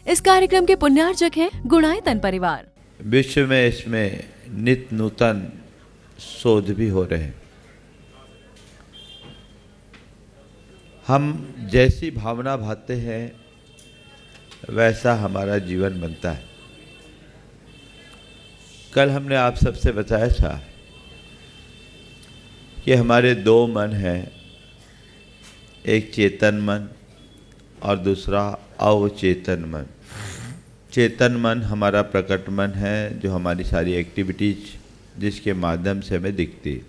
इस कार्यक्रम के पुण्यार्चक हैं गुणायतन परिवार। विश्व में इसमें नित्य नूतन शोध भी हो रहे हैं। हम जैसी भावना भाते हैं वैसा हमारा जीवन बनता है। कल हमने आप सबसे बताया था कि हमारे दो मन हैं, एक चेतन मन और दूसरा अवचेतन मन। चेतन मन हमारा प्रकट मन है, जो हमारी सारी एक्टिविटीज जिसके माध्यम से हमें दिखती है।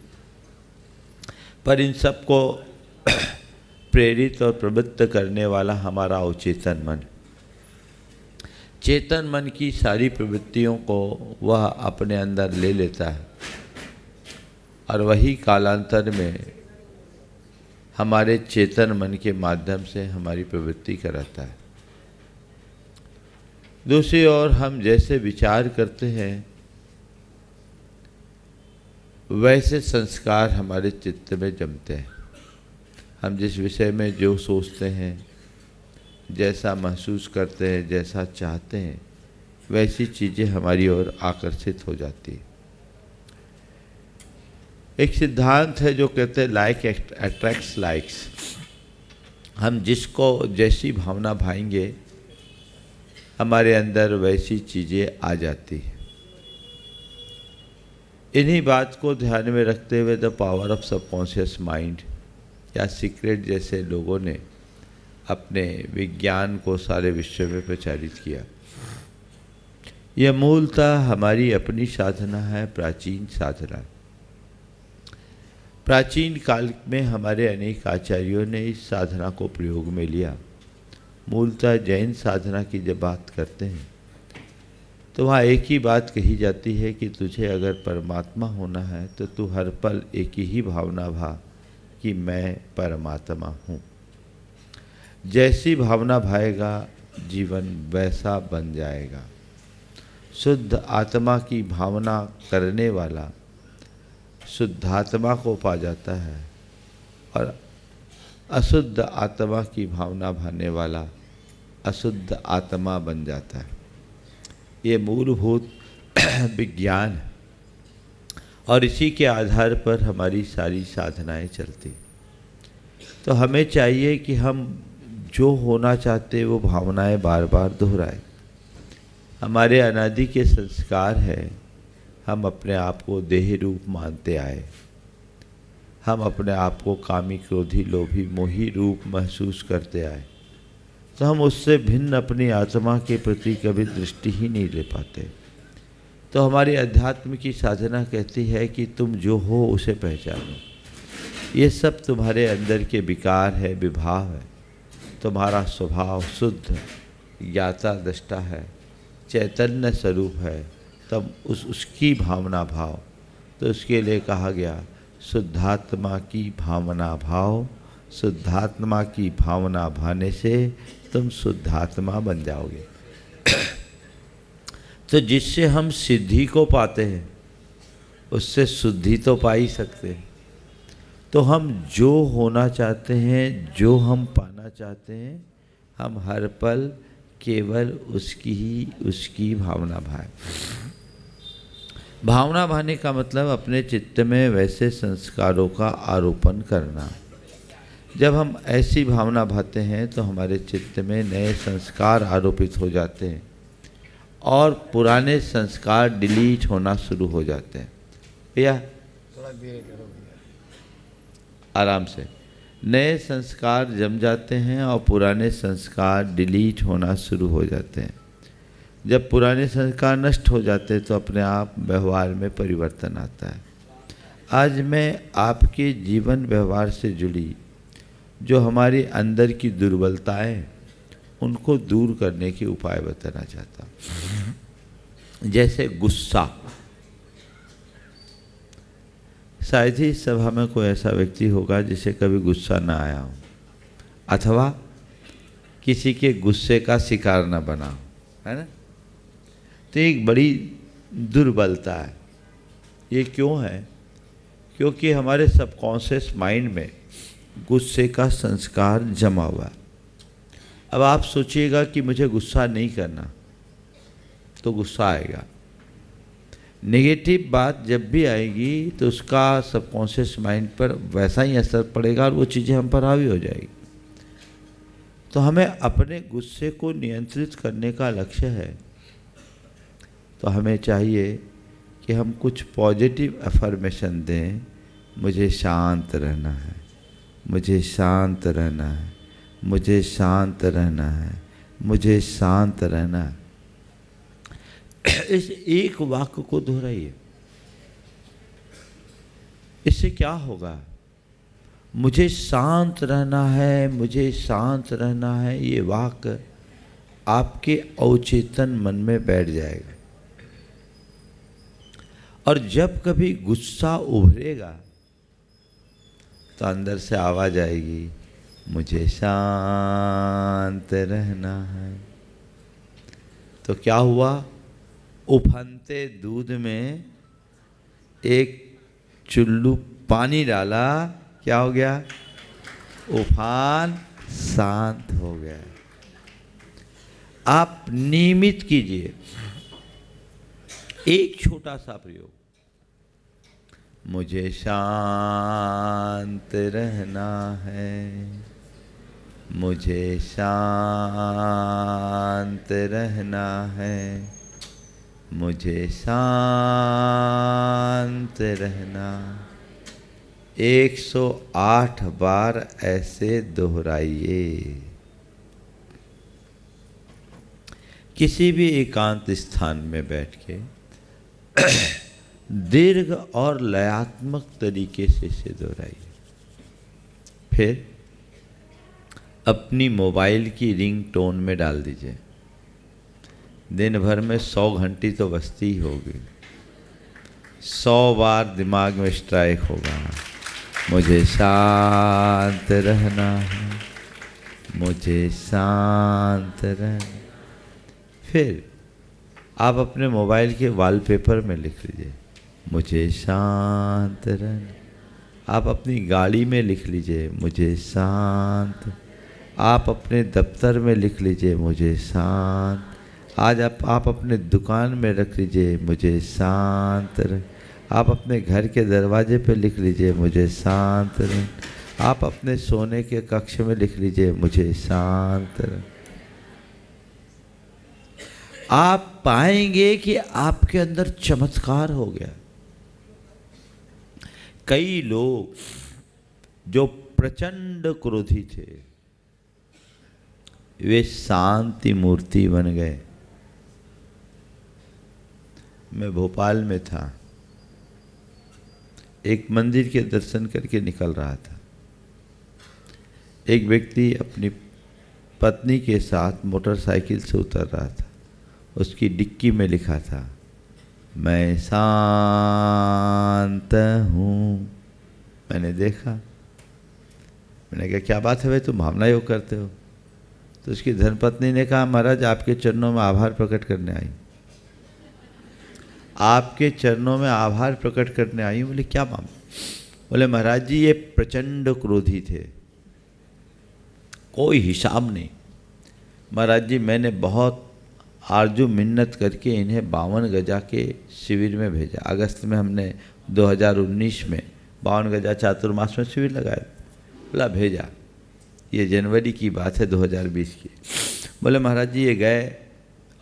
पर इन सबको प्रेरित और प्रवृत्त करने वाला हमारा अवचेतन मन। चेतन मन की सारी प्रवृत्तियों को वह अपने अंदर ले लेता है और वही कालांतर में हमारे चेतन मन के माध्यम से हमारी प्रवृत्ति कराता है। दूसरी ओर हम जैसे विचार करते हैं वैसे संस्कार हमारे चित्त में जमते हैं। हम जिस विषय में जो सोचते हैं, जैसा महसूस करते हैं, जैसा चाहते हैं, वैसी चीज़ें हमारी ओर आकर्षित हो जाती है। एक सिद्धांत है जो कहते हैं लाइक अट्रैक्ट्स लाइक्स। हम जिसको जैसी भावना भाएंगे हमारे अंदर वैसी चीज़ें आ जाती हैं। इन्हीं बात को ध्यान में रखते हुए the power of subconscious mind या सीक्रेट जैसे लोगों ने अपने विज्ञान को सारे विश्व में प्रचारित किया। यह मूलतः हमारी अपनी साधना है, प्राचीन साधना। प्राचीन काल में हमारे अनेक आचार्यों ने इस साधना को प्रयोग में लिया। मूलतः जैन साधना की जब बात करते हैं तो वहाँ एक ही बात कही जाती है कि तुझे अगर परमात्मा होना है तो तू हर पल एक ही भावना भा कि मैं परमात्मा हूँ। जैसी भावना भाएगा जीवन वैसा बन जाएगा। शुद्ध आत्मा की भावना करने वाला शुद्धात्मा को पा जाता है और अशुद्ध आत्मा की भावना भाने वाला अशुद्ध आत्मा बन जाता है। ये मूलभूत विज्ञान है और इसी के आधार पर हमारी सारी साधनाएं चलती। तो हमें चाहिए कि हम जो होना चाहते वो भावनाएं बार बार दोहराएं। हमारे अनादि के संस्कार है, हम अपने आप को देह रूप मानते आए। हम अपने आप को कामी, क्रोधी, लोभी, मोही रूप महसूस करते आए। तो हम उससे भिन्न अपनी आत्मा के प्रति कभी दृष्टि ही नहीं ले पाते। तो हमारी अध्यात्म की साधना कहती है कि तुम जो हो उसे पहचानो। ये सब तुम्हारे अंदर के विकार है, विभाव है। तुम्हारा स्वभाव शुद्ध ज्ञाता दृष्टा है, चैतन्य स्वरूप है। तब उसकी भावना भाव। तो उसके लिए कहा गया शुद्धात्मा की भावना भाव। शुद्धात्मा की भावना भाने से तुम शुद्धात्मा बन जाओगे। तो जिससे हम सिद्धि को पाते हैं उससे शुद्धि तो पा ही सकते हैं। तो हम जो होना चाहते हैं, जो हम पाना चाहते हैं, हम हर पल केवल उसकी भावना भाएं। भावना भाने का मतलब अपने चित्त में वैसे संस्कारों का आरोपण करना। जब हम ऐसी भावना भाते हैं तो हमारे चित्त में नए संस्कार आरोपित हो जाते हैं और पुराने संस्कार डिलीट होना शुरू हो जाते हैं। भैया थोड़ा धीरे करो भैया, आराम से। नए संस्कार जम जाते हैं और पुराने संस्कार डिलीट होना शुरू हो जाते हैं। जब पुराने संस्कार नष्ट हो जाते हैं तो अपने आप व्यवहार में परिवर्तन आता है। आज मैं आपके जीवन व्यवहार से जुड़ी जो हमारी अंदर की दुर्बलताएं उनको दूर करने के उपाय बताना चाहता हूँ। जैसे गुस्सा। शायद ही इस सभा में कोई ऐसा व्यक्ति होगा जिसे कभी गुस्सा ना आया हो अथवा किसी के गुस्से का शिकार ना बना हो, है ना। तो एक बड़ी दुर्बलता है। ये क्यों है? क्योंकि हमारे सबकॉन्शियस माइंड में गुस्से का संस्कार जमा हुआ है। अब आप सोचिएगा कि मुझे गुस्सा नहीं करना, तो गुस्सा आएगा। नेगेटिव बात जब भी आएगी तो उसका सबकॉन्शियस माइंड पर वैसा ही असर पड़ेगा और वो चीज़ें हम पर हावी हो जाएगी। तो हमें अपने गुस्से को नियंत्रित करने का लक्ष्य है। तो हमें चाहिए कि हम कुछ पॉजिटिव अफर्मेशन दें। मुझे शांत रहना है, मुझे शांत रहना है, मुझे शांत रहना है, मुझे शांत रहना है। इस एक वाक्य को दोहराइए। इससे क्या होगा? मुझे शांत रहना है, मुझे शांत रहना है, ये वाक्य आपके अवचेतन मन में बैठ जाएगा। और जब कभी गुस्सा उभरेगा तो अंदर से आवाज आएगी, मुझे शांत रहना है। तो क्या हुआ? उफनते दूध में एक चुल्लू पानी डाला, क्या हो गया? उफान शांत हो गया। आप नियमित कीजिए एक छोटा सा प्रयोग, मुझे शांत रहना है, मुझे शांत रहना है, मुझे शांत रहना। 108 बार ऐसे दोहराइए। किसी भी एकांत स्थान में बैठ के दीर्घ और लयात्मक तरीके से इसे दोहराइए। फिर अपनी मोबाइल की रिंग टोन में डाल दीजिए। दिन भर में 100 घंटी तो बजती ही होगी। 100 बार दिमाग में स्ट्राइक होगा, मुझे शांत रहना है, मुझे शांत रहना। फिर आप अपने मोबाइल के वॉलपेपर में लिख लीजिए, मुझे शांत रहना। आप अपनी गाड़ी में लिख लीजिए, मुझे शांत। आप अपने दफ्तर में लिख लीजिए, मुझे शांत। आज आप अपने दुकान में रख लीजिए, मुझे शांत रह। आप अपने घर के दरवाजे पे लिख लीजिए, मुझे शांत रह। आप अपने सोने के कक्ष में लिख लीजिए, मुझे शांत रह। आप पाएंगे कि आपके अंदर चमत्कार हो गया। कई लोग जो प्रचंड क्रोधी थे, वे शांति मूर्ति बन गए। मैं भोपाल में था, एक मंदिर के दर्शन करके निकल रहा था। एक व्यक्ति अपनी पत्नी के साथ मोटरसाइकिल से उतर रहा था। उसकी डिक्की में लिखा था, मैं शांत हूँ। मैंने देखा, मैंने कहा क्या बात है भाई, तुम भावना योग करते हो? तो उसकी धर्मपत्नी ने कहा, महाराज आपके चरणों में आभार प्रकट करने आई। आपके चरणों में आभार प्रकट करने आई। बोले क्या मामला? बोले महाराज जी ये प्रचंड क्रोधी थे, कोई हिसाब नहीं। महाराज जी मैंने बहुत आरजू मिन्नत करके इन्हें 52 गजा के शिविर में भेजा। अगस्त में हमने 2019 में 52 गजा चातुर्मास में शिविर लगाया। बोला भेजा, ये जनवरी की बात है 2020 की। बोले महाराज जी ये गए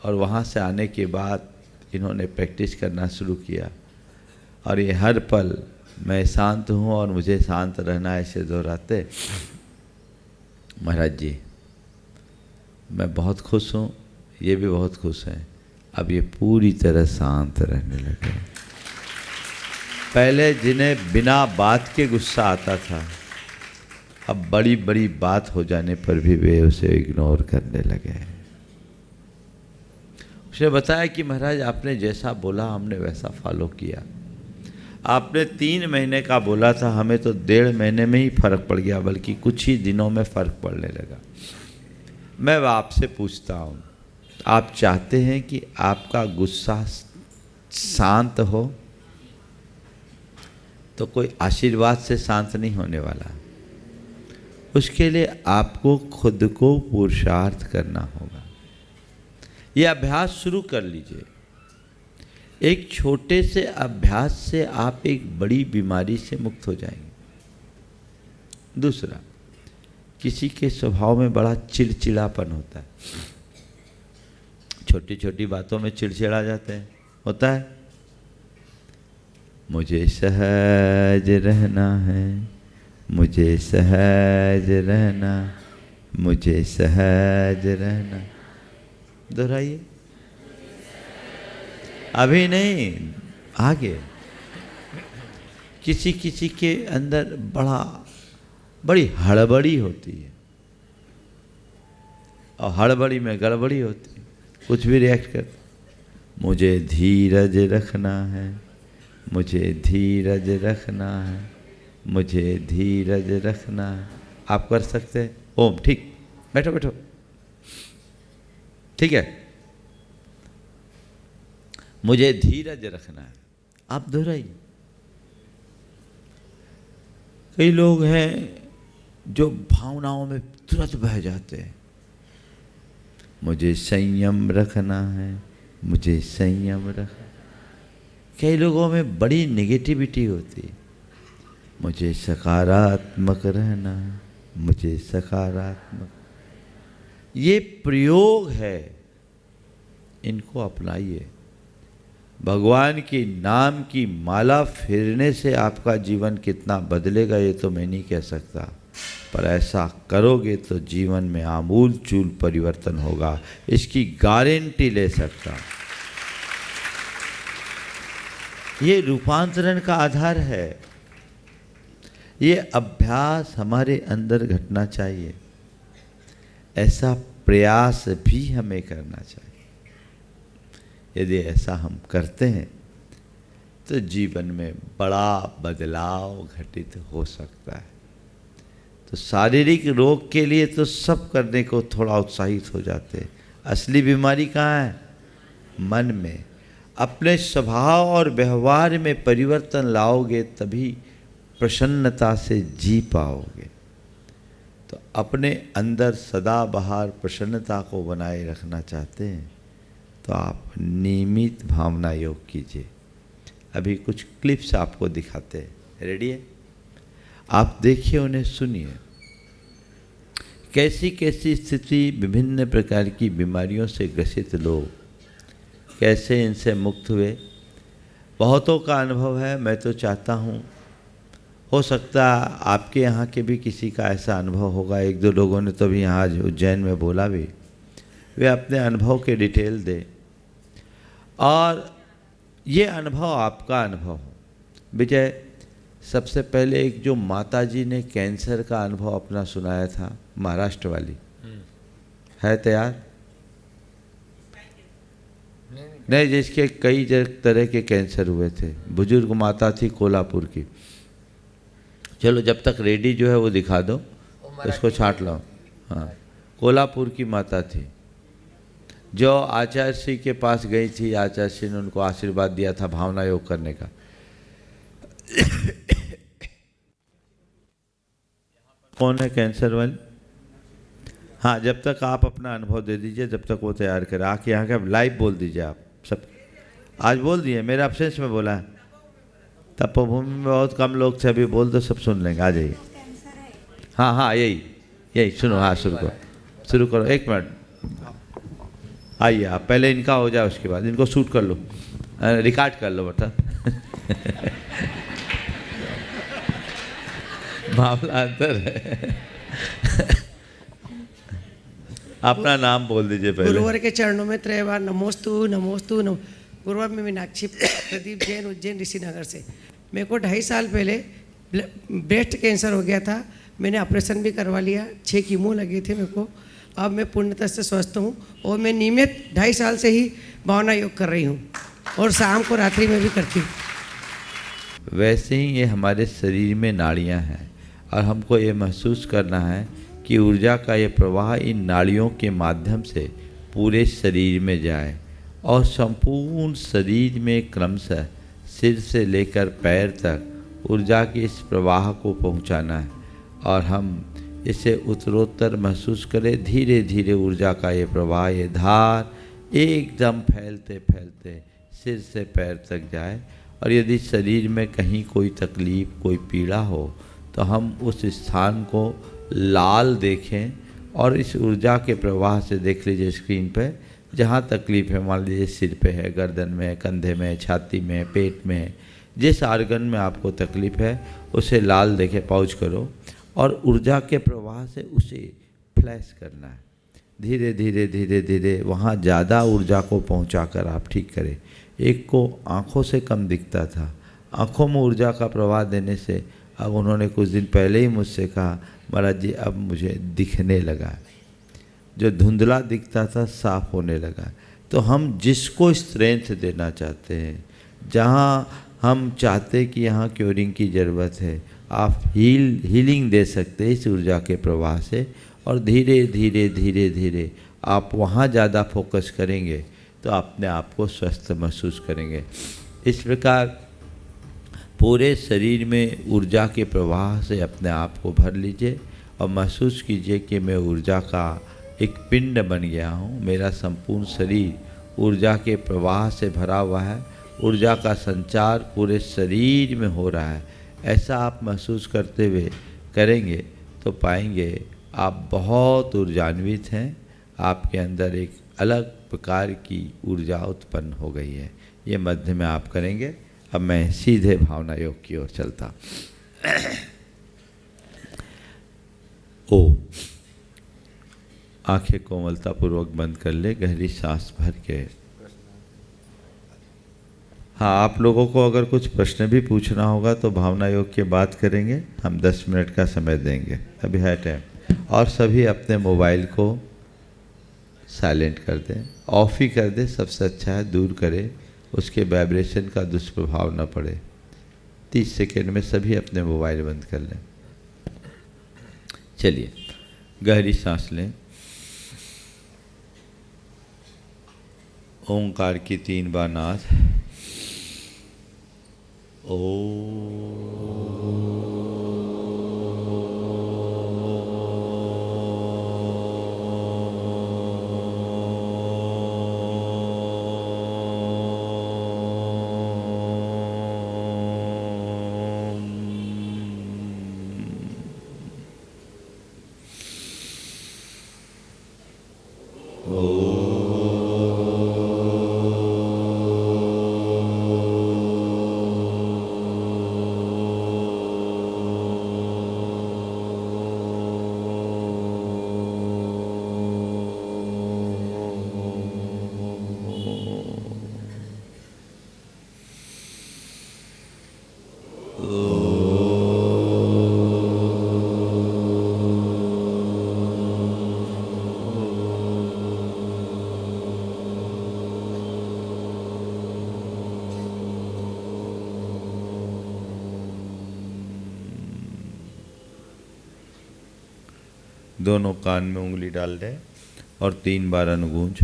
और वहाँ से आने के बाद इन्होंने प्रैक्टिस करना शुरू किया और ये हर पल मैं शांत हूँ और मुझे शांत रहना है ऐसे दोहराते। महाराज जी मैं बहुत खुश हूँ, ये भी बहुत खुश हैं। अब ये पूरी तरह शांत रहने लगे। पहले जिन्हें बिना बात के गुस्सा आता था, अब बड़ी बड़ी बात हो जाने पर भी वे उसे इग्नोर करने लगे। उसने बताया कि महाराज आपने जैसा बोला हमने वैसा फॉलो किया। आपने 3 महीने का बोला था, हमें तो 1.5 महीने में ही फर्क पड़ गया, बल्कि कुछ ही दिनों में फर्क पड़ने लगा। मैं आपसे पूछता हूँ, आप चाहते हैं कि आपका गुस्सा शांत हो? तो कोई आशीर्वाद से शांत नहीं होने वाला। उसके लिए आपको खुद को पुरुषार्थ करना होगा। ये अभ्यास शुरू कर लीजिए। एक छोटे से अभ्यास से आप एक बड़ी बीमारी से मुक्त हो जाएंगे। दूसरा, किसी के स्वभाव में बड़ा चिड़चिड़ापन होता है, छोटी छोटी बातों में चिड़चिड़ा जाते हैं, होता है। मुझे सहज रहना है, मुझे सहज रहना, मुझे सहज रहना। दोहराइए। अभी नहीं, आगे। किसी किसी के अंदर बड़ी हड़बड़ी होती है, और हड़बड़ी में गड़बड़ी होती है, कुछ भी रिएक्ट कर। मुझे धीरज रखना है, मुझे धीरज रखना है, मुझे धीरज रखना है। आप कर सकते हैं। ओम, ठीक, बैठो बैठो, ठीक है। मुझे धीरज रखना है, आप दोहराइए। कई लोग हैं जो भावनाओं में तुरंत बह जाते हैं। मुझे संयम रखना है, मुझे संयम रखना। कई लोगों में बड़ी नेगेटिविटी होती है। मुझे सकारात्मक रहना है, मुझे सकारात्मक। ये प्रयोग है, इनको अपनाइए। भगवान के नाम की माला फेरने से आपका जीवन कितना बदलेगा ये तो मैं नहीं कह सकता, पर ऐसा करोगे तो जीवन में आमूल चूल परिवर्तन होगा, इसकी गारंटी ले सकता हूं। ये रूपांतरण का आधार है। ये अभ्यास हमारे अंदर घटना चाहिए। ऐसा प्रयास भी हमें करना चाहिए। यदि ऐसा हम करते हैं तो जीवन में बड़ा बदलाव घटित हो सकता है। तो शारीरिक रोग के लिए तो सब करने को थोड़ा उत्साहित हो जाते हैं। असली बीमारी कहाँ है? मन में। अपने स्वभाव और व्यवहार में परिवर्तन लाओगे तभी प्रसन्नता से जी पाओगे। तो अपने अंदर सदाबहार प्रसन्नता को बनाए रखना चाहते हैं तो आप नियमित भावना योग कीजिए। अभी कुछ क्लिप्स आपको दिखाते हैं, रेडी है? आप देखिए, उन्हें सुनिए। कैसी कैसी स्थिति, विभिन्न प्रकार की बीमारियों से ग्रसित लोग कैसे इनसे मुक्त हुए। बहुतों का अनुभव है। मैं तो चाहता हूँ हो सकता आपके यहाँ के भी किसी का ऐसा अनुभव होगा। एक दो लोगों ने तो अभी यहाँ उज्जैन में बोला भी, वे अपने अनुभव के डिटेल दें और ये अनुभव आपका अनुभव हो। विजय, सबसे पहले एक जो माता जी ने कैंसर का अनुभव अपना सुनाया था, महाराष्ट्र वाली, है तैयार? नहीं, जिसके कई तरह के कैंसर हुए थे। बुजुर्ग माता थी कोल्हापुर की। चलो जब तक रेडी जो है वो दिखा दो, उसको छांट लो। हाँ, कोल्हापुर की माता थी जो आचार्य श्री के पास गई थी। आचार्य श्री ने उनको आशीर्वाद दिया था भावना योग करने का। कौन है कैंसर वाली? हाँ, जब तक आप अपना अनुभव दे दीजिए, जब तक वो तैयार करे। आके यहाँ का लाइव बोल दीजिए। आप सब आज बोल दिए, मेरे एब्सेंस में बोला है। तपोभूमि में बहुत कम लोग थे, अभी बोल दो, सब सुन लेंगे। आ जाइए। हाँ हाँ, यही सुनो। हाँ, शुरू करो। एक मिनट, आइए आप। पहले इनका हो जाए, उसके बाद इनको शूट कर लो, रिकॉर्ड कर लो बेटा। मामला अंतर है। अपना नाम बोल दीजिए पहले। गुरुवर के चरणों में 3 बार नमोस्तु नमोस्तु नमो। गुरुवर में मीनाक्षी प्रदीप जैन, उज्जैन ऋषिनगर से। मेरे को 2.5 साल पहले ब्रेस्ट कैंसर हो गया था। मैंने ऑपरेशन भी करवा लिया, 6 कीमो लगे थे मेरे को। अब मैं पूर्णतः से स्वस्थ हूँ और मैं नियमित 2.5 साल से ही भावना योग कर रही हूँ और शाम को रात्रि में भी करती हूँ। वैसे ही ये हमारे शरीर में नाड़ियाँ हैं और हमको ये महसूस करना है कि ऊर्जा का ये प्रवाह इन नाड़ियों के माध्यम से पूरे शरीर में जाए और संपूर्ण शरीर में क्रमशः सिर से लेकर पैर तक ऊर्जा के इस प्रवाह को पहुंचाना है। और हम इसे उत्तरोत्तर महसूस करें। धीरे धीरे ऊर्जा का ये प्रवाह, ये धार एकदम फैलते फैलते सिर से पैर तक जाए। और यदि शरीर में कहीं कोई तकलीफ़, कोई पीड़ा हो तो हम उस स्थान को लाल देखें और इस ऊर्जा के प्रवाह से देख लीजिए स्क्रीन पे, जहाँ तकलीफ़ है, मान लीजिए सिर पे है, गर्दन में, कंधे में, छाती में, पेट में, जिस आर्गन में आपको तकलीफ़ है उसे लाल देखे, पाउच करो और ऊर्जा के प्रवाह से उसे फ्लैश करना है। धीरे धीरे धीरे धीरे वहाँ ज़्यादा ऊर्जा को पहुँचाकर आप ठीक करें। एक को आँखों से कम दिखता था, आँखों में ऊर्जा का प्रवाह देने से अब उन्होंने कुछ दिन पहले ही मुझसे कहा, महाराज जी अब मुझे दिखने लगा, जो धुंधला दिखता था साफ होने लगा। तो हम जिसको स्ट्रेंथ देना चाहते हैं, जहाँ हम चाहते कि यहाँ क्योरिंग की ज़रूरत है, आप हीलिंग दे सकते हैं इस ऊर्जा के प्रवाह से। और धीरे धीरे धीरे धीरे आप वहाँ ज़्यादा फोकस करेंगे तो अपने आप को स्वस्थ महसूस करेंगे। इस प्रकार पूरे शरीर में ऊर्जा के प्रवाह से अपने आप को भर लीजिए और महसूस कीजिए कि मैं ऊर्जा का एक पिंड बन गया हूँ। मेरा संपूर्ण शरीर ऊर्जा के प्रवाह से भरा हुआ है, ऊर्जा का संचार पूरे शरीर में हो रहा है। ऐसा आप महसूस करते हुए करेंगे तो पाएंगे आप बहुत ऊर्जान्वित हैं, आपके अंदर एक अलग प्रकार की ऊर्जा उत्पन्न हो गई है। ये मध्य में आप करेंगे। अब मैं सीधे भावना योग की ओर चलता। ओ, आंखें कोमलतापूर्वक बंद कर ले, गहरी सांस भर के। हाँ, आप लोगों को अगर कुछ प्रश्न भी पूछना होगा तो भावना योग के बाद करेंगे। हम 10 मिनट का समय देंगे, अभी है टाइम। और सभी अपने मोबाइल को साइलेंट कर दें, ऑफ ही कर दें, सबसे अच्छा है, दूर करें, उसके वाइब्रेशन का दुष्प्रभाव न पड़े। 30 सेकेंड में सभी अपने मोबाइल बंद कर लें। चलिए, गहरी सांस लें। ओंकार की 3 बार नाद। दोनों कान में उंगली डाल दें और 3 बार अनुगूंज।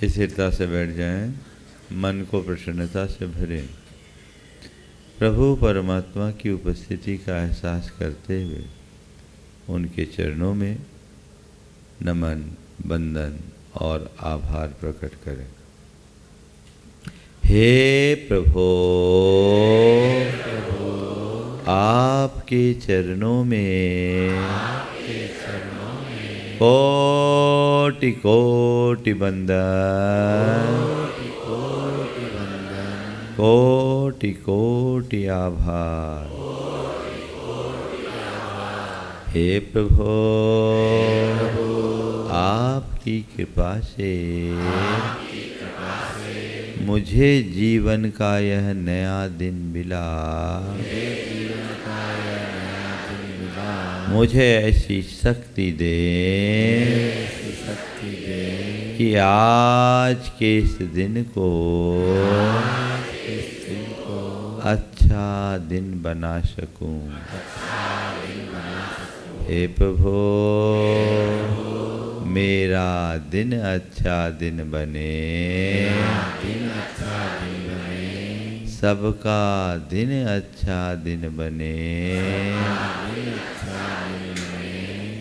स्थिरता से बैठ जाएं, मन को प्रसन्नता से भरें। प्रभु परमात्मा की उपस्थिति का एहसास करते हुए उनके चरणों में नमन, वंदन और आभार प्रकट करें। हे प्रभु, आपके चरणों में कोटि कोटि बंदन, कोटि कोटि आभार। हे प्रभु, आपकी कृपा से मुझे जीवन का यह नया दिन मिला। मुझे ऐसी शक्ति दे कि आज के इस दिन को अच्छा दिन बना सकूं। हे प्रभु, मेरा दिन अच्छा दिन बने, सबका दिन अच्छा दिन बने,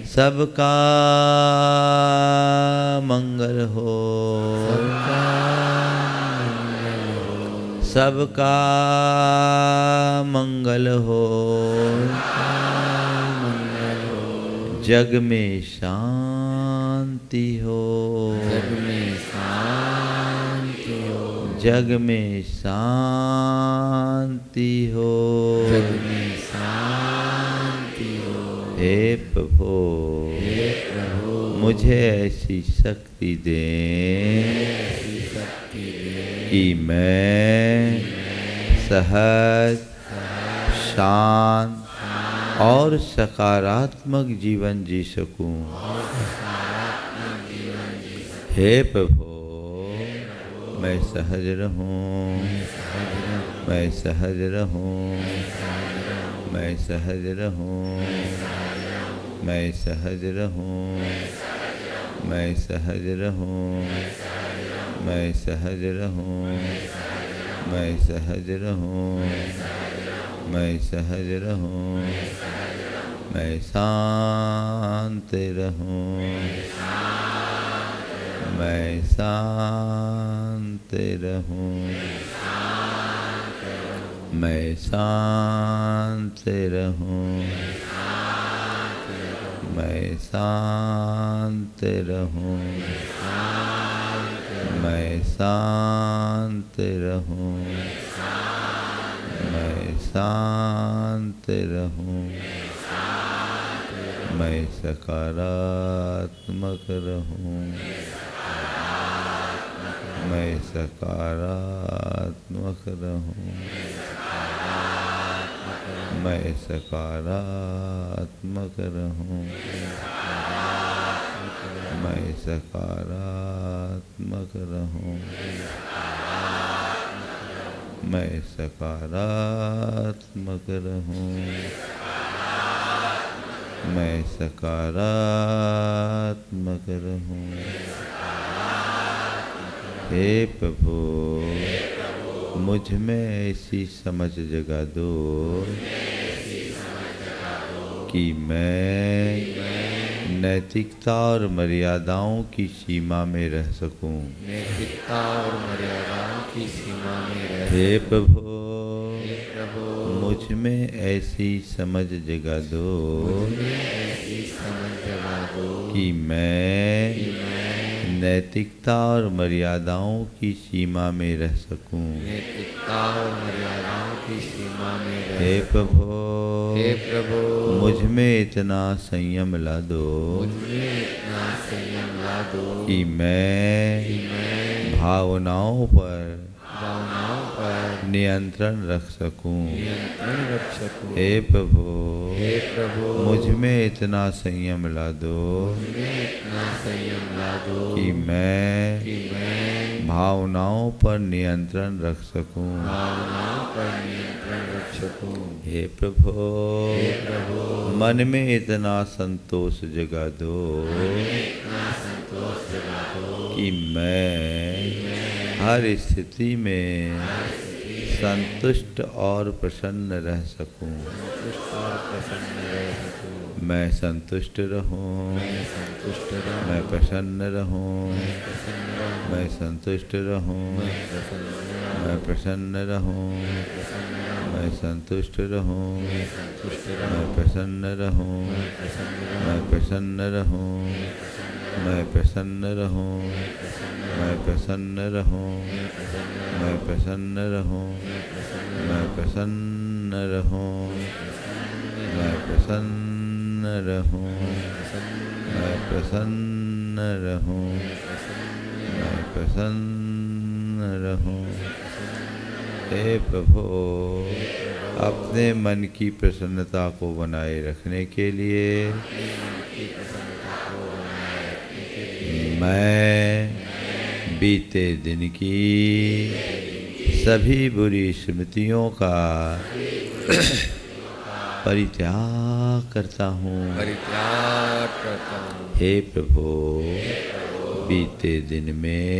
सबका मंगल हो, सबका मंगल हो, जग में शांति हो, जग में शांति हो, जग में शांति हो, जग में शांति हो। हे प्रभु, मुझे ऐसी शक्ति दे कि मैं सहज, शांत और सकारात्मक जीवन जी सकूं। हे प्रभु, मैं सहज रहूं, मैं सहज रहूं, मैं सहज रहूं, मैं सहज रहूं, मैं सहज रहूं, मैं सहज रहूं, मैं सहज रहूं, मैं सहज रहूं, मैं शांत रहूं, मैं शांत रहूं, मैं शांत रहूं, मैं शांत रहूं, मैं शांत रहूं, मैं शांत रहूं, मैं सकारात्मक रहूं, मैं सकारात्मक रहूं, मैं सकारात्मक रहूं, मैं सकारात्मक रहूं, मैं सकारात्मक रहूं, मैं सकारात्मक रहूं। हे प्रभु, मुझ में ऐसी समझ जगा दो कि मैं नैतिकता और मर्यादाओं की सीमा में रह सकूं। नैतिकता और मर्यादाओं की सीमा में रह। हे प्रभु, मुझ में ऐसी समझ जगा दो कि मैं नैतिकता और मर्यादाओं की सीमा में रह सकूं। नैतिकता और मर्यादाओं की सीमा में रह। हे प्रभु, हे प्रभु, मुझ में इतना संयम ला दो, मुझ में इतना संयम ला दो कि मैं भावनाओं पर नियंत्रण रख सकूं। हे प्रभु, मुझ में इतना संयम ला दो कि मैं भावनाओं पर नियंत्रण रख सकूं। हे प्रभु, मन में इतना संतोष जगा दो कि मैं हर स्थिति में संतुष्ट और प्रसन्न रह सकूं। संतुष्ट और प्रसन्न रह सकूं। मैं संतुष्ट रहूं, मैं संतुष्ट रहूं। मैं प्रसन्न रहूं, प्रसन्न रहूं। मैं संतुष्ट रहूं, मैं प्रसन्न रहूं। मैं प्रसन्न रहूं, प्रसन्न रहूं। मैं संतुष्ट रहूं, मैं संतुष्ट मैं रहूं। प्रसन्न रहूं, मैं प्रसन्न रहूं। मैं प्रसन्न रहूं, मैं प्रसन्न रहूं, मैं प्रसन्न रहूं, मैं प्रसन्न रहूं, मैं प्रसन्न रहूं, मैं प्रसन्न रहूं, मैं प्रसन्न रहूं, मैं प्रसन्न रहूं। हे प्रभु, अपने मन की प्रसन्नता को बनाए रखने के लिए मैं बीते दिन की सभी बुरी स्मृतियों का परित्याग करता हूँ। परित्याग करता हूँ। हे प्रभु, बीते दिन में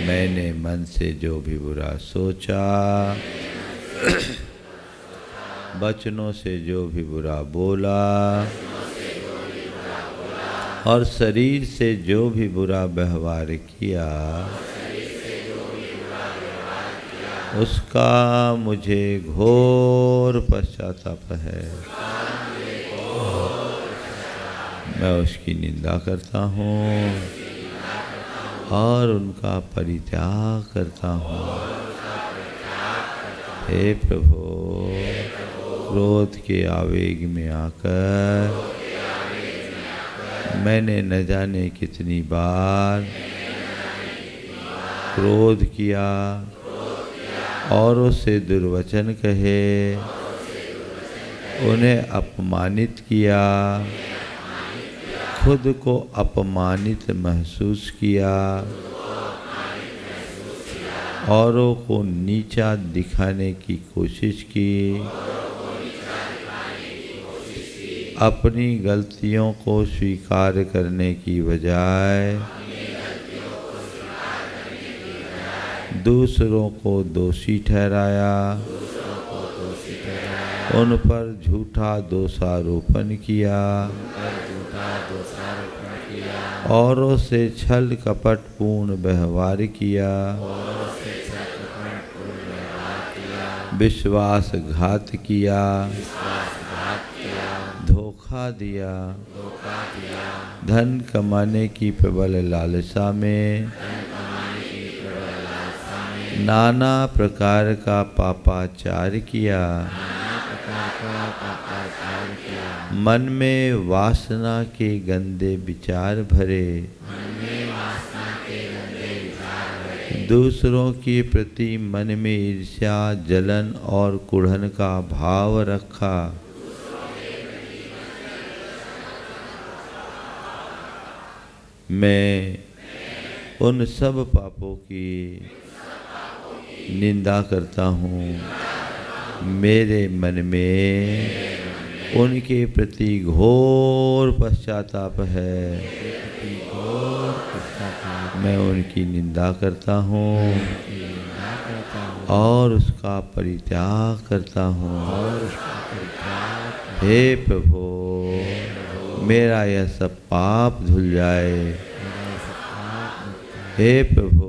मैंने मन से जो भी बुरा सोचा, वचनों से जो भी बुरा बोला और शरीर से जो भी बुरा व्यवहार किया, उसका मुझे घोर पश्चाताप है। मैं उसकी निंदा करता हूँ और उनका परित्याग करता हूँ। हे प्रभु, क्रोध के आवेग में आकर मैंने न जाने कितनी बार क्रोध किया, औरों से दुर्वचन कहे, उन्हें अपमानित किया, खुद को अपमानित महसूस किया, औरों को नीचा दिखाने की कोशिश की, अपनी गलतियों को स्वीकार करने की बजाय दूसरों को दोषी ठहराया, उन पर झूठा दोषारोपण किया, औरों से छल कपटपूर्ण व्यवहार किया, विश्वासघात किया, धोखा दिया, धन कमाने की प्रबल लालसा में नाना प्रकार का पापाचार किया, मन में वासना के गंदे विचार भरे, दूसरों के प्रति मन में ईर्ष्या, जलन और कुढ़न का भाव रखा, मैं उन सब पापों की निंदा करता हूँ। मेरे मन में उनके प्रति घोर पश्चाताप है। मैं उनकी निंदा करता हूँ और उसका परित्याग करता हूँ। हे प्रभु, मेरा यह सब पाप धुल जाए। हे प्रभु,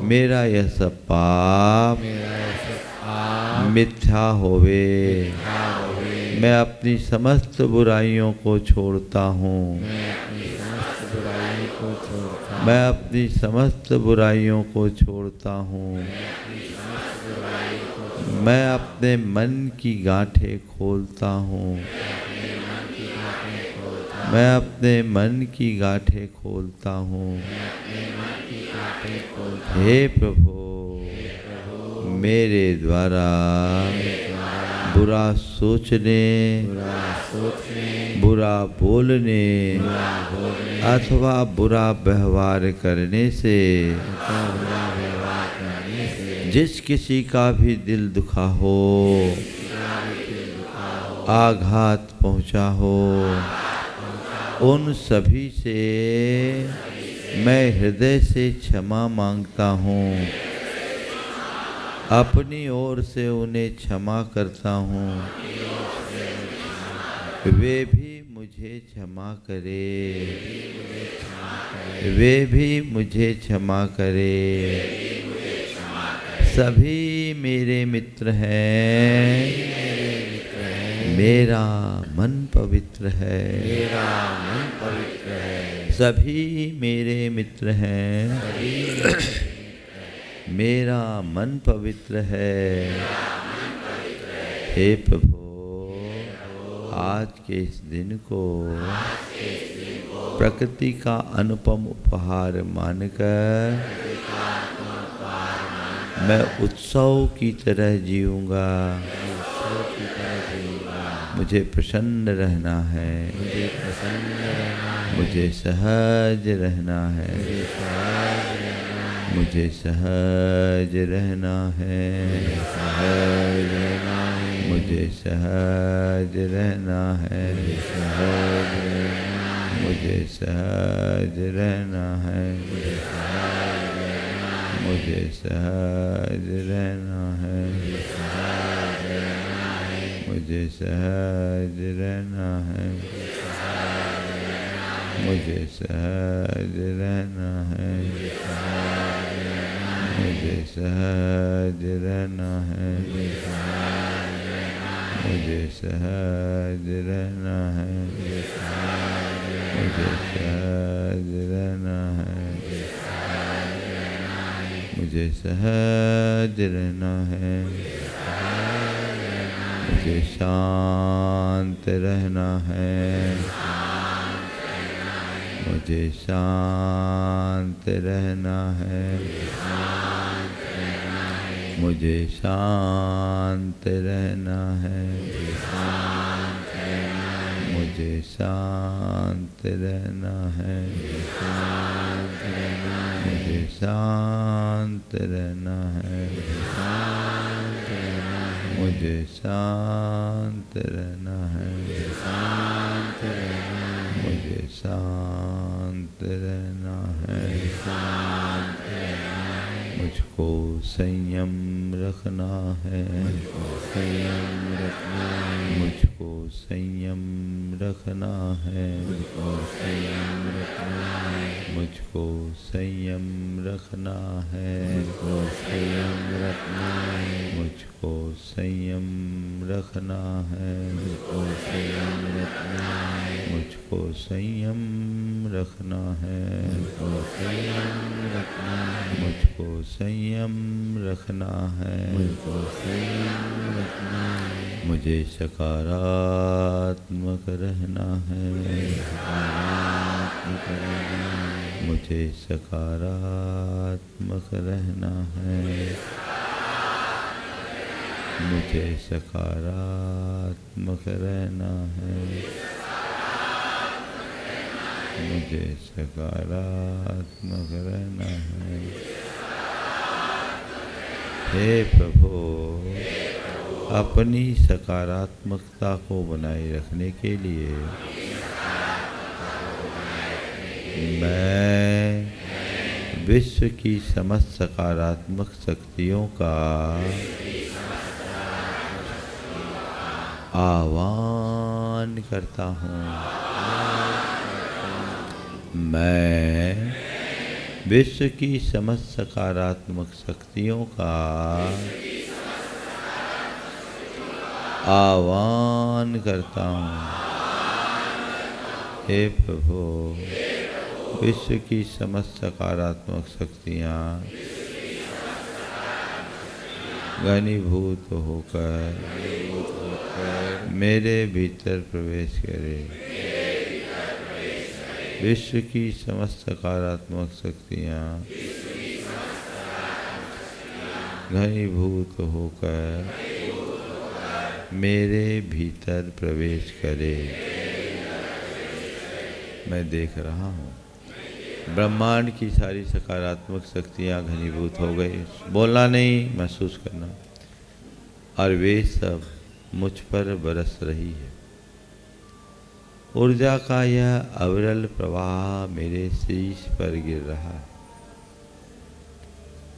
मेरा यह सब पाप मिथ्या होवे। मैं अपनी समस्त बुराइयों को छोड़ता हूँ। मैं अपनी समस्त बुराइयों को छोड़ता हूँ। मैं अपने मन की गांठें खोलता हूँ। मैं अपने मन की गांठें खोलता हूँ। हे प्रभु, मेरे द्वारा बुरा सोचने, बुरा बोलने अथवा बुरा व्यवहार करने से जिस किसी का भी दिल दुखा हो, आघात पहुंचा हो, उन सभी से मैं हृदय से क्षमा मांगता हूँ। अपनी ओर से उन्हें क्षमा करता हूँ, वे भी मुझे क्षमा करे, वे भी मुझे क्षमा करे। सभी मेरे मित्र हैं, मेरा मन पवित्र है, मेरा मन पवित्र है। सभी मेरे मित्र हैं, मेरा मन पवित्र है। हे प्रभु, आज के इस दिन को प्रकृति का अनुपम उपहार मानकर मैं उत्सव की तरह जीऊंगा। मुझे प्रसन्न रहना है, मुझे प्रसन्न रहना है, मुझे सहज रहना है, मुझे सहज रहना है, सहज रहना है, मुझे सहज रहना है, सहज रहना है, मुझे सहज रहना है, मुझे सहज रहना है, मुझे सहज रहना है, मुझे सहज रहना है, मुझे सहज रहना है, मुझे सहज रहना है, मुझे सहज रहना है, मुझे सहज रहना है, मुझे शांत रहना है, मुझे शांत रहना है, मुझे शांत रहना है, मुझे शांत रहना है, मुझे शांत रहना है, मुझे शांत रहना है, मुझे शांत रहना है, मुझको संयम रखना है, संयम रखना है, मुझको संयम रखना है, संयम रखना है, मुझको संयम रखना है, संयम रखना है, मुझको संयम रखना है, संयम रखना है, मुझको संयम रखना है, संयम रखना है, मुझको संयम रखना है, संयम रखना है, मुझे सकारात्मक रहना है, मुझे सकारात्मक रहना है, मुझे सकारात्मक रहना है, मुझे सकारात्मक रहना है। हे प्रभु, अपनी सकारात्मकता को बनाए रखने के लिए मैं विश्व की समस्त सकारात्मक शक्तियों का आह्वान करता हूँ। मैं विश्व की समस्त सकारात्मक शक्तियों का आह्वान करता हूँ। हे प्रभु, विश्व की समस्त सकारात्मक शक्तियाँ घनीभूत होकर मेरे भीतर प्रवेश करे। विश्व की समस्त सकारात्मक शक्तियाँ घनीभूत होकर मेरे भीतर प्रवेश करे। मैं देख रहा हूँ ब्रह्मांड की सारी सकारात्मक शक्तियाँ घनीभूत हो गई। बोलना नहीं, महसूस करना। और वे सब मुझ पर बरस रही है। ऊर्जा का यह अविरल प्रवाह मेरे शीश पर गिर रहा है।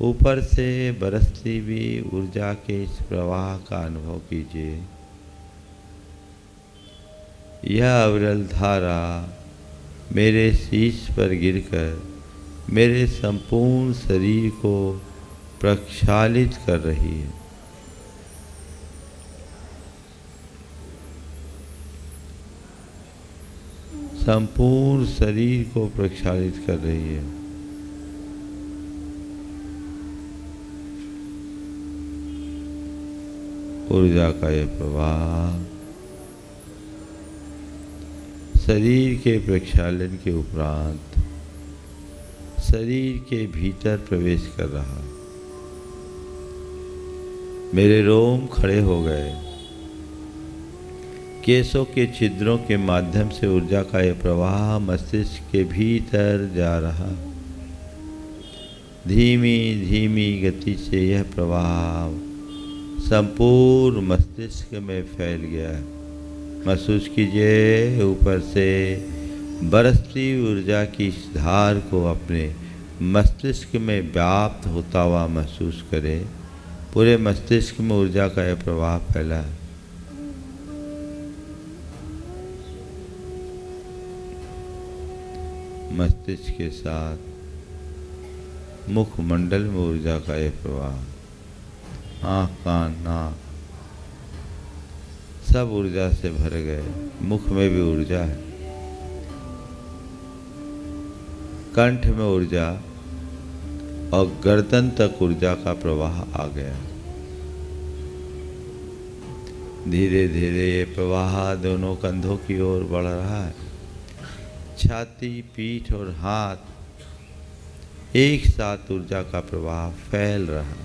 ऊपर से बरसती हुई ऊर्जा के इस प्रवाह का अनुभव कीजिए। यह अविरल धारा मेरे शीश पर गिरकर मेरे संपूर्ण शरीर को प्रक्षालित कर रही है। संपूर्ण शरीर को प्रक्षालित कर रही है। ऊर्जा का यह प्रवाह शरीर के प्रक्षालन के उपरांत शरीर के भीतर प्रवेश कर रहा। मेरे रोम खड़े हो गए। केशों के छिद्रों के माध्यम से ऊर्जा का यह प्रवाह मस्तिष्क के भीतर जा रहा। धीमी धीमी गति से यह प्रवाह संपूर्ण मस्तिष्क में फैल गया। महसूस कीजिए, ऊपर से बरसती ऊर्जा की इस धार को अपने मस्तिष्क में व्याप्त होता हुआ महसूस करें। पूरे मस्तिष्क में ऊर्जा का यह प्रवाह फैला है। मस्तिष्क के साथ मुखमंडल में ऊर्जा का यह प्रवाह, आँख, कान, नाक सब ऊर्जा से भर गए। मुख में भी ऊर्जा है, कंठ में ऊर्जा और गर्दन तक ऊर्जा का प्रवाह आ गया। धीरे धीरे ये प्रवाह दोनों कंधों की ओर बढ़ रहा है। छाती, पीठ और हाथ एक साथ ऊर्जा का प्रवाह फैल रहा है।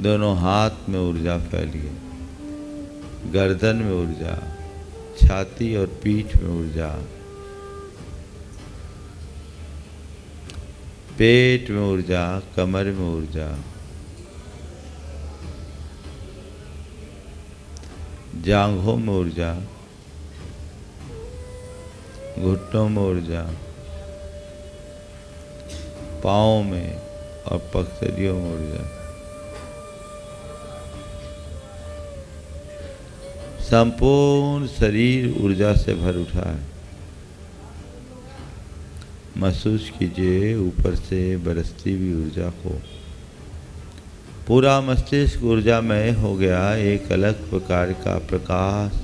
दोनों हाथ में ऊर्जा फैल गई। गर्दन में ऊर्जा, छाती और पीठ में ऊर्जा, पेट में ऊर्जा, कमर में ऊर्जा, जांघों में ऊर्जा, घुटनों में ऊर्जा, पाँव में और पगडंडियों में ऊर्जा। संपूर्ण शरीर ऊर्जा से भर उठा है। महसूस कीजिए, ऊपर से बरसती हुई ऊर्जा को। पूरा मस्तिष्क ऊर्जामय हो गया। एक अलग प्रकार का प्रकाश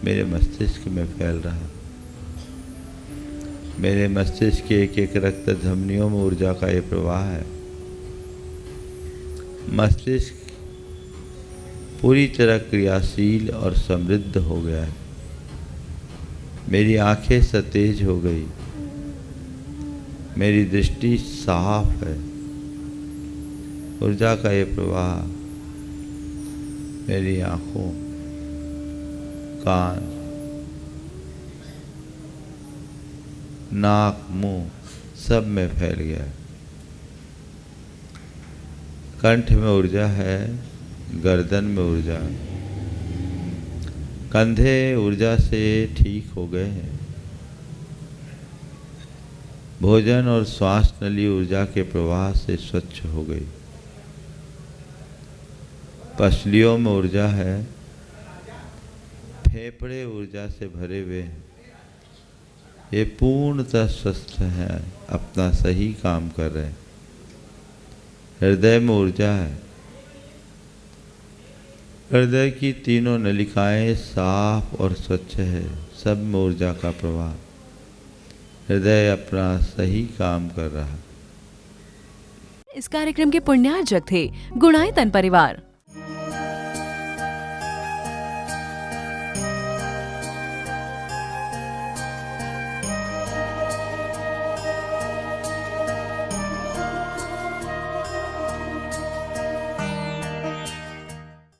मेरे मस्तिष्क में फैल रहा। मेरे मस्तिष्क के एक एक रक्त धमनियों में ऊर्जा का ये प्रवाह है। मस्तिष्क पूरी तरह क्रियाशील और समृद्ध हो गया है। मेरी आंखें सतेज हो गई। मेरी दृष्टि साफ है। ऊर्जा का ये प्रवाह मेरी आंखों, कान, नाक, मुंह सब में फैल गया है। कंठ में ऊर्जा है, गर्दन में ऊर्जा, कंधे ऊर्जा से ठीक हो गए हैं। भोजन और श्वास नली ऊर्जा के प्रवाह से स्वच्छ हो गई। पसलियों में ऊर्जा है। फेफड़े ऊर्जा से भरे हुए हैं। ये पूर्णतः स्वस्थ हैं, अपना सही काम कर रहे हैं। हृदय में ऊर्जा है। हृदय की तीनों नलिकाएं साफ और स्वच्छ है। सब में ऊर्जा का प्रवाह। हृदय अपना सही काम कर रहा। इस कार्यक्रम के पुण्यार्जक थे गुणायतन परिवार।